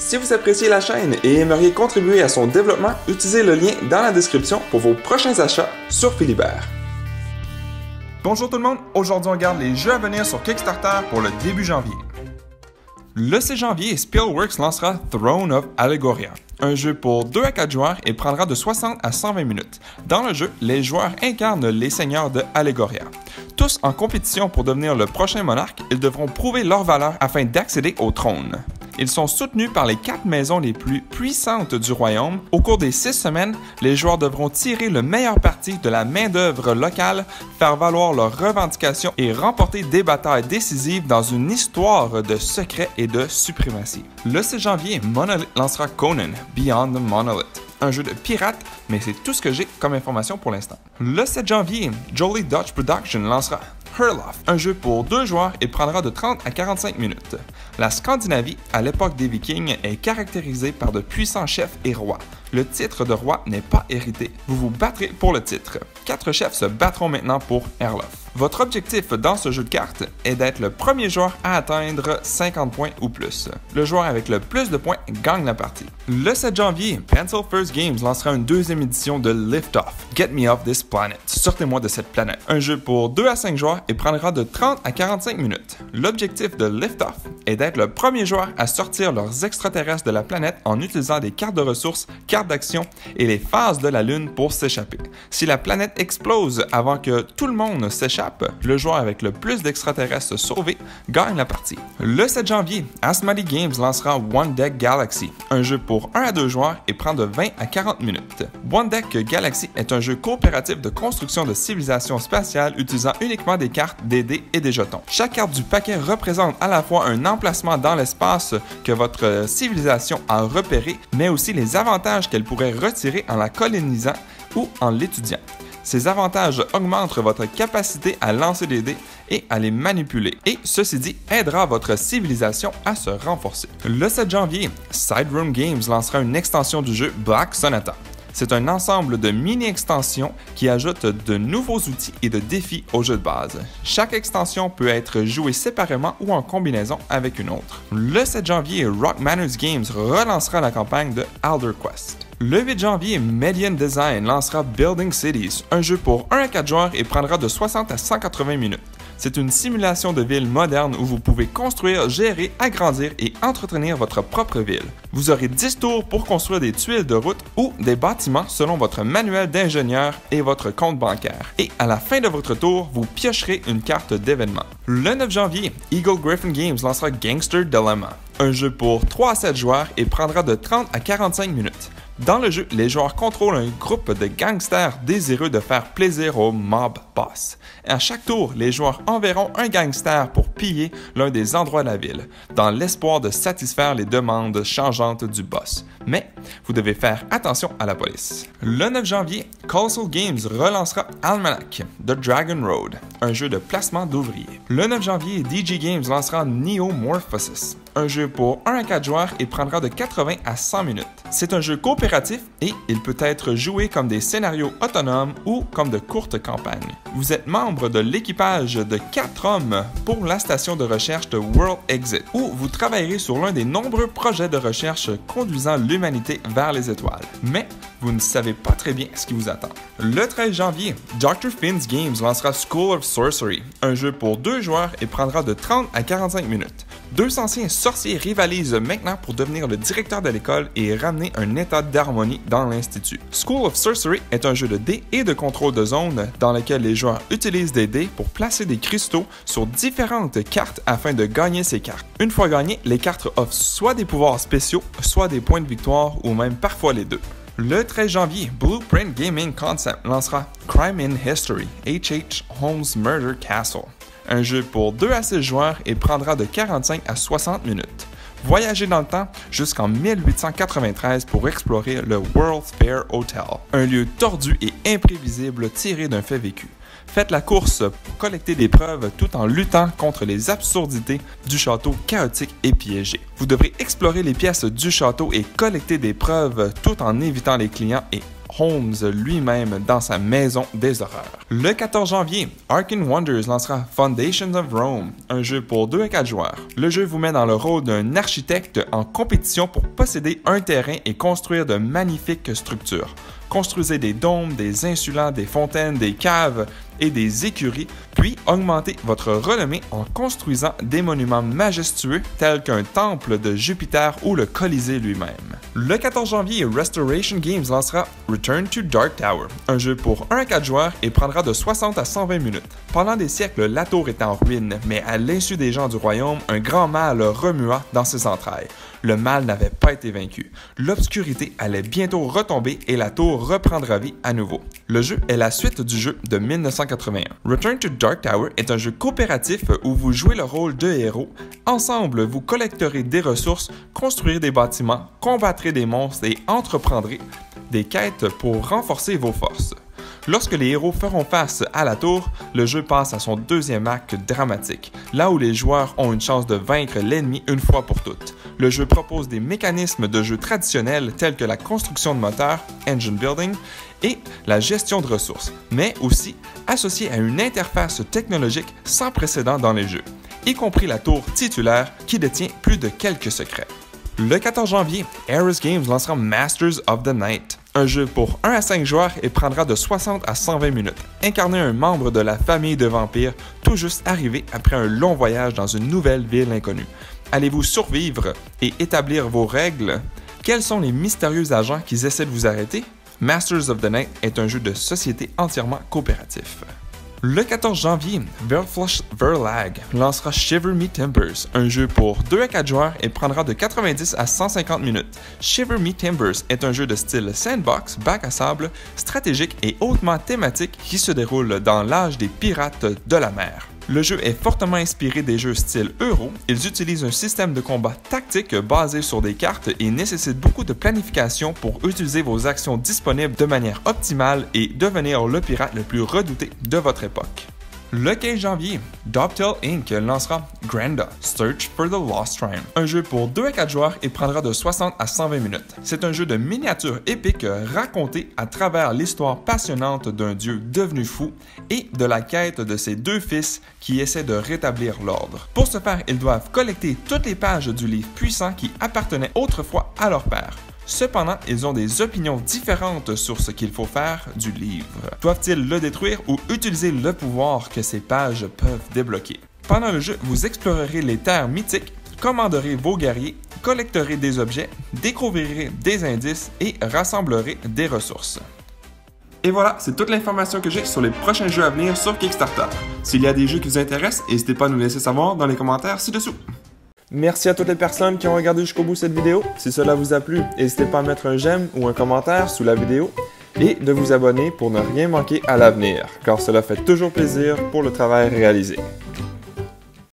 Si vous appréciez la chaîne et aimeriez contribuer à son développement, utilisez le lien dans la description pour vos prochains achats sur Philibert. Bonjour tout le monde, aujourd'hui on regarde les jeux à venir sur Kickstarter pour le début janvier. Le 6 janvier, Spielworxx lancera Throne of Allegoria, un jeu pour 2 à 4 joueurs et prendra de 60 à 120 minutes. Dans le jeu, les joueurs incarnent les seigneurs de Allegoria. Tous en compétition pour devenir le prochain monarque, ils devront prouver leur valeur afin d'accéder au trône. Ils sont soutenus par les 4 maisons les plus puissantes du royaume. Au cours des 6 semaines, les joueurs devront tirer le meilleur parti de la main-d'œuvre locale, faire valoir leurs revendications et remporter des batailles décisives dans une histoire de secrets et de suprématie. Le 6 janvier, Monolith lancera Conan, Beyond the Monolith, un jeu de pirates, mais c'est tout ce que j'ai comme information pour l'instant. Le 7 janvier, Jolly Dutch Production lancera Herlof, un jeu pour 2 joueurs et prendra de 30 à 45 minutes. La Scandinavie, à l'époque des Vikings, est caractérisée par de puissants chefs et rois. Le titre de roi n'est pas hérité. Vous vous battrez pour le titre. 4 chefs se battront maintenant pour Herlof. Votre objectif dans ce jeu de cartes est d'être le premier joueur à atteindre 50 points ou plus. Le joueur avec le plus de points gagne la partie. Le 7 janvier, Pencil First Games lancera une deuxième édition de Lift Off, Get Me Off This Planet, sortez-moi de cette planète. Un jeu pour 2 à 5 joueurs et prendra de 30 à 45 minutes. L'objectif de Lift Off est d'être le premier joueur à sortir leurs extraterrestres de la planète en utilisant des cartes de ressources, cartes d'action et les phases de la Lune pour s'échapper. Si la planète explose avant que tout le monde s'échappe, le joueur avec le plus d'extraterrestres sauvés gagne la partie. Le 7 janvier, Asmodee Games lancera One Deck Galaxy, un jeu pour 1 à 2 joueurs et prend de 20 à 40 minutes. One Deck Galaxy est un jeu coopératif de construction de civilisation spatiale utilisant uniquement des cartes, des dés et des jetons. Chaque carte du paquet représente à la fois un emplacement dans l'espace que votre civilisation a repéré, mais aussi les avantages qu'elle pourrait retirer en la colonisant ou en l'étudiant. Ces avantages augmentent votre capacité à lancer des dés et à les manipuler, et ceci dit, aidera votre civilisation à se renforcer. Le 7 janvier, Sideroom Games lancera une extension du jeu Black Sonata. C'est un ensemble de mini-extensions qui ajoutent de nouveaux outils et de défis au jeu de base. Chaque extension peut être jouée séparément ou en combinaison avec une autre. Le 7 janvier, Rock Manners Games relancera la campagne de Elder Quest. Le 8 janvier, Median Design lancera Building Cities, un jeu pour 1 à 4 joueurs et prendra de 60 à 180 minutes. C'est une simulation de ville moderne où vous pouvez construire, gérer, agrandir et entretenir votre propre ville. Vous aurez 10 tours pour construire des tuiles de route ou des bâtiments selon votre manuel d'ingénieur et votre compte bancaire. Et à la fin de votre tour, vous piocherez une carte d'événement. Le 9 janvier, Eagle Gryphon Games lancera Gangster Dilemma, un jeu pour 3 à 7 joueurs et prendra de 30 à 45 minutes. Dans le jeu, les joueurs contrôlent un groupe de gangsters désireux de faire plaisir au mob boss. À chaque tour, les joueurs enverront un gangster pour piller l'un des endroits de la ville, dans l'espoir de satisfaire les demandes changeantes du boss. Mais vous devez faire attention à la police. Le 9 janvier, Colossal Games relancera Almanac, The Dragon Road, un jeu de placement d'ouvriers. Le 9 janvier, DG Games lancera Neomorphosis, un jeu pour 1 à 4 joueurs et prendra de 80 à 100 minutes. C'est un jeu coopératif et il peut être joué comme des scénarios autonomes ou comme de courtes campagnes. Vous êtes membre de l'équipage de 4 hommes pour la station de recherche de World Exit, où vous travaillerez sur l'un des nombreux projets de recherche conduisant l'humanité vers les étoiles. Mais vous ne savez pas très bien ce qui vous attend. Le 13 janvier, Dr. Finn's Games lancera School of Sorcery, un jeu pour 2 joueurs et prendra de 30 à 45 minutes. 2 anciens sorciers rivalisent maintenant pour devenir le directeur de l'école et ramener un état d'harmonie dans l'institut. School of Sorcery est un jeu de dés et de contrôle de zone dans lequel les joueurs utilisent des dés pour placer des cristaux sur différentes cartes afin de gagner ces cartes. Une fois gagnées, les cartes offrent soit des pouvoirs spéciaux, soit des points de victoire ou même parfois les deux. Le 13 janvier, Blueprint Gaming Concept lancera Crime in History, H.H. Holmes Murder Castle, un jeu pour 2 à 6 joueurs et prendra de 45 à 60 minutes. Voyagez dans le temps jusqu'en 1893 pour explorer le World's Fair Hotel, un lieu tordu et imprévisible tiré d'un fait vécu. Faites la course pour collecter des preuves tout en luttant contre les absurdités du château chaotique et piégé. Vous devrez explorer les pièces du château et collecter des preuves tout en évitant les clients et Holmes lui-même dans sa maison des horreurs. Le 14 janvier, Arcane Wonders lancera Foundations of Rome, un jeu pour 2 à 4 joueurs. Le jeu vous met dans le rôle d'un architecte en compétition pour posséder un terrain et construire de magnifiques structures. Construisez des dômes, des insulants, des fontaines, des caves et des écuries, puis augmentez votre renommée en construisant des monuments majestueux tels qu'un temple de Jupiter ou le Colisée lui-même. Le 14 janvier, Restoration Games lancera Return to Dark Tower, un jeu pour 1 à 4 joueurs et prendra de 60 à 120 minutes. Pendant des siècles, la tour était en ruine, mais à l'insu des gens du royaume, un grand mal remua dans ses entrailles. Le mal n'avait pas été vaincu. L'obscurité allait bientôt retomber et la tour reprendra vie à nouveau. Le jeu est la suite du jeu de 1981. Return to Dark Tower est un jeu coopératif où vous jouez le rôle de héros. Ensemble, vous collecterez des ressources, construirez des bâtiments, combattrez des monstres et entreprendrez des quêtes pour renforcer vos forces. Lorsque les héros feront face à la tour, le jeu passe à son deuxième acte dramatique, là où les joueurs ont une chance de vaincre l'ennemi une fois pour toutes. Le jeu propose des mécanismes de jeu traditionnels tels que la construction de moteurs, engine building, et la gestion de ressources, mais aussi associés à une interface technologique sans précédent dans les jeux, y compris la tour titulaire qui détient plus de quelques secrets. Le 14 janvier, Ares Games lancera Masters of the Night, un jeu pour 1 à 5 joueurs et prendra de 60 à 120 minutes. Incarnez un membre de la famille de vampires tout juste arrivé après un long voyage dans une nouvelle ville inconnue. Allez-vous survivre et établir vos règles? Quels sont les mystérieux agents qui essaient de vous arrêter? Masters of the Night est un jeu de société entièrement coopératif. Le 14 janvier, Verflush Verlag lancera Shiver Me Timbers, un jeu pour 2 à 4 joueurs et prendra de 90 à 150 minutes. Shiver Me Timbers est un jeu de style sandbox, bac à sable, stratégique et hautement thématique qui se déroule dans l'âge des pirates de la mer. Le jeu est fortement inspiré des jeux style Euro. Ils utilisent un système de combat tactique basé sur des cartes et nécessitent beaucoup de planification pour utiliser vos actions disponibles de manière optimale et devenir le pirate le plus redouté de votre époque. Le 15 janvier, Dovetail Inc. lancera Granda, Search for the Lost Shrine, un jeu pour 2 à 4 joueurs et prendra de 60 à 120 minutes. C'est un jeu de miniature épique raconté à travers l'histoire passionnante d'un dieu devenu fou et de la quête de ses 2 fils qui essaient de rétablir l'ordre. Pour ce faire, ils doivent collecter toutes les pages du livre puissant qui appartenait autrefois à leur père. Cependant, ils ont des opinions différentes sur ce qu'il faut faire du livre. Doivent-ils le détruire ou utiliser le pouvoir que ces pages peuvent débloquer? Pendant le jeu, vous explorerez les terres mythiques, commanderez vos guerriers, collecterez des objets, découvrirez des indices et rassemblerez des ressources. Et voilà, c'est toute l'information que j'ai sur les prochains jeux à venir sur Kickstarter. S'il y a des jeux qui vous intéressent, n'hésitez pas à nous laisser savoir dans les commentaires ci-dessous. Merci à toutes les personnes qui ont regardé jusqu'au bout cette vidéo. Si cela vous a plu, n'hésitez pas à mettre un j'aime ou un commentaire sous la vidéo et de vous abonner pour ne rien manquer à l'avenir, car cela fait toujours plaisir pour le travail réalisé.